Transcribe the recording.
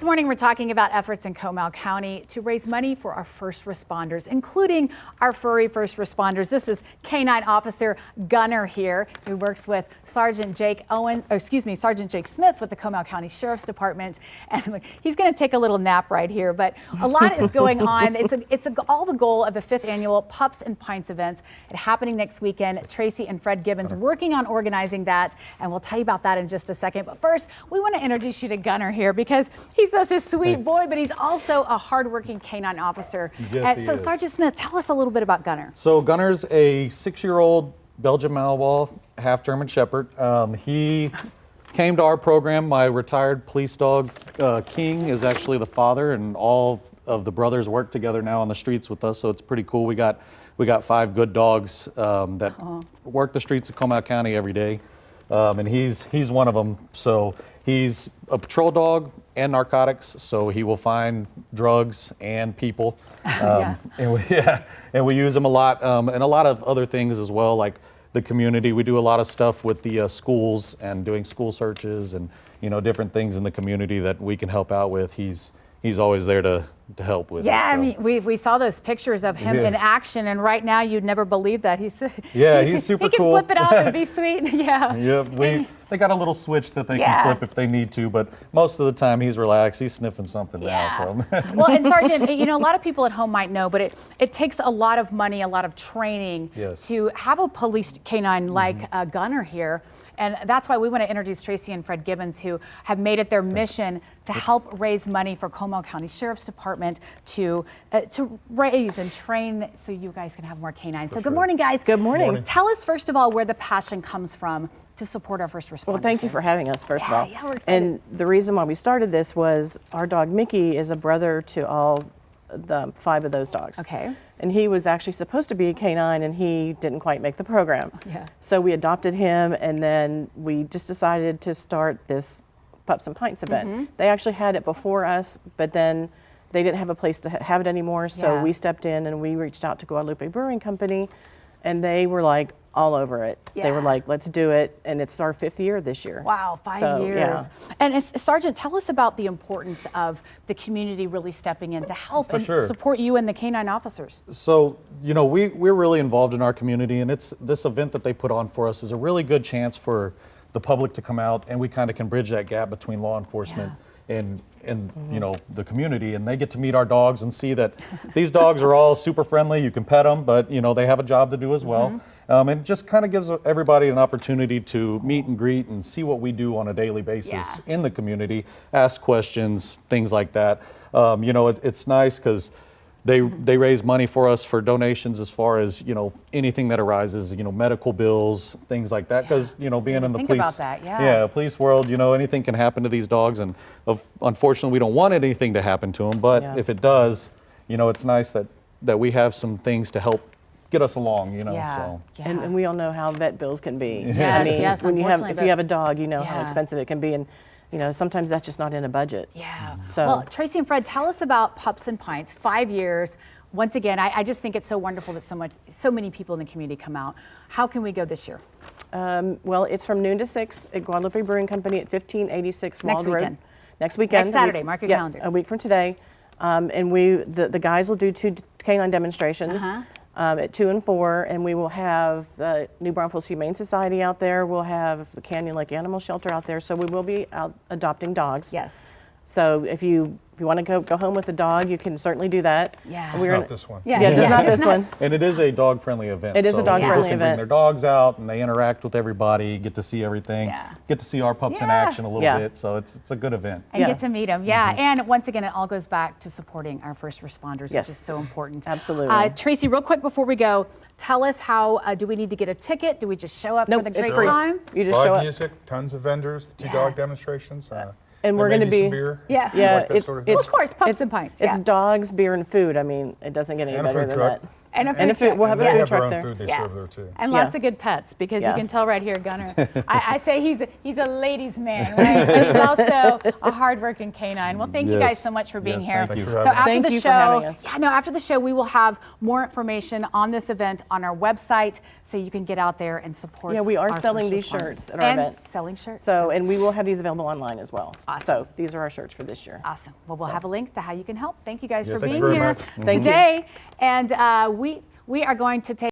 This morning we're talking about efforts in Comal County to raise money for our first responders, including our furry first responders. This is K9 Officer Gunner here, who works with Sergeant Jake Smith with the Comal County Sheriff's Department. And he's going to take a little nap right here, but a lot is going on. It's all the goal of the 5th annual Pups and Pints events. It's happening next weekend. Tracy and Fred Gibbons working on organizing that, and we'll tell you about that in just a second. But first, we want to introduce you to Gunner here because he's such a sweet boy, but he's also a hardworking K9 officer. Yes, he is. Sergeant Smith, tell us a little bit about Gunner. So Gunner's a 6-year-old Belgian Malinois, half German Shepherd. He came to our program. My retired police dog, King, is actually the father, and all of the brothers work together now on the streets with us, so it's pretty cool. We got 5 good dogs that work the streets of Comal County every day, and he's one of them. So he's a patrol dog and narcotics, so he will find drugs and people. And we use him a lot, and a lot of other things as well, like the community. We do a lot of stuff with the schools and doing school searches and different things in the community that we can help out with. He's always there to help with. Yeah, it, so. I mean, we saw those pictures of him in action, and right now you'd never believe that he's super cool. He can flip it off and be sweet. They got a little switch that they can flip if they need to, but most of the time he's relaxed. He's sniffing something now. So. Well, and Sergeant, a lot of people at home might know, but it takes a lot of money, a lot of training to have a police K9 like Gunner here. And that's why we want to introduce Tracy and Fred Gibbons, who have made it their mission to help raise money for Comal County Sheriff's Department to raise and train so you guys can have more canines. So good morning, guys. Good morning. Tell us, first of all, where the passion comes from to support our first responders. Well, thank you for having us, first of all. Yeah, we're excited. And the reason why we started this was our dog Mickey is a brother to all the 5 of those dogs. Okay. And he was actually supposed to be a K9 and he didn't quite make the program. Yeah. So we adopted him, and then we just decided to start this Pups and Pints event. They actually had it before us, but then they didn't have a place to have it anymore. So we stepped in and we reached out to Guadalupe Brewing Company, and they were like all over it. They were like, let's do it. And it's our 5th year this year. Wow, 5 years. Yeah. And Sergeant, tell us about the importance of the community really stepping in to help and support you and the K9 officers. So, we're really involved in our community, and this event that they put on for us is a really good chance for the public to come out, and we kind of can bridge that gap between law enforcement and the community, and they get to meet our dogs and see that these dogs are all super friendly. You can pet them, but they have a job to do as well. And it just kind of gives everybody an opportunity to meet and greet and see what we do on a daily basis in the community, ask questions, things like that. It's nice because they raise money for us for donations as far as anything that arises, medical bills, things like that. Because being in the police world, anything can happen to these dogs, and unfortunately we don't want anything to happen to them. But if it does, it's nice that we have some things to help get us along, So. And we all know how vet bills can be. Yes, when you have a dog, you know how expensive it can be, and sometimes that's just not in a budget. Yeah. So, well, Tracy and Fred, tell us about Pups and Pints. 5 years. Once again, I just think it's so wonderful that so many people in the community come out. How can we go this year? Well, it's from noon to 6 at Guadalupe Brewing Company at 1586 Wald Road. Next weekend. Next Saturday. Mark your calendar. A week from today. And the guys will do 2 canine demonstrations. At 2 and 4, and we will have the New Braunfels Humane Society out there. We'll have the Canyon Lake Animal Shelter out there. So we will be out adopting dogs. Yes. So if you want to go home with a dog, you can certainly do that. Yeah. Just not this one. Just not this one. And it is a dog-friendly event. It is a dog-friendly event. People can bring their dogs out, and they interact with everybody, get to see everything, get to see our pups in action a little bit. So it's a good event. And get to meet them. Yeah. And once again, it all goes back to supporting our first responders, which is so important. Absolutely. Tracy, real quick before we go, tell us how do we need to get a ticket? Do we just show up for the great time? You just show up. Music, tons of vendors, 2 dog demonstrations. And we're going to be some beer. Of course, Pups and Pints. It's dogs, beer, and food. I mean, it doesn't get any better than that. And a And food truck. we'll have a They food have their truck own there. food they Yeah. serve there too. And Yeah. lots of good pets, because you Yeah. can tell right here, Gunner. I say he's a ladies' man, right? But he's also a hardworking canine. Well, thank you guys Yes. so much for being Yes, here. thank you. Thanks for So having us. after Thank the you show, for having us. after the show, we will have more information on this event on our website, so you can get out there and support. Yeah, we are our selling first these responders. shirts at our And event. selling shirts. So, and we will have these available online as well. Awesome. So these are our shirts for this year. Awesome. Well, we'll have a link to how you can help. Thank you guys Yes, for thank you being very here much. Thank you. today. And we are going to take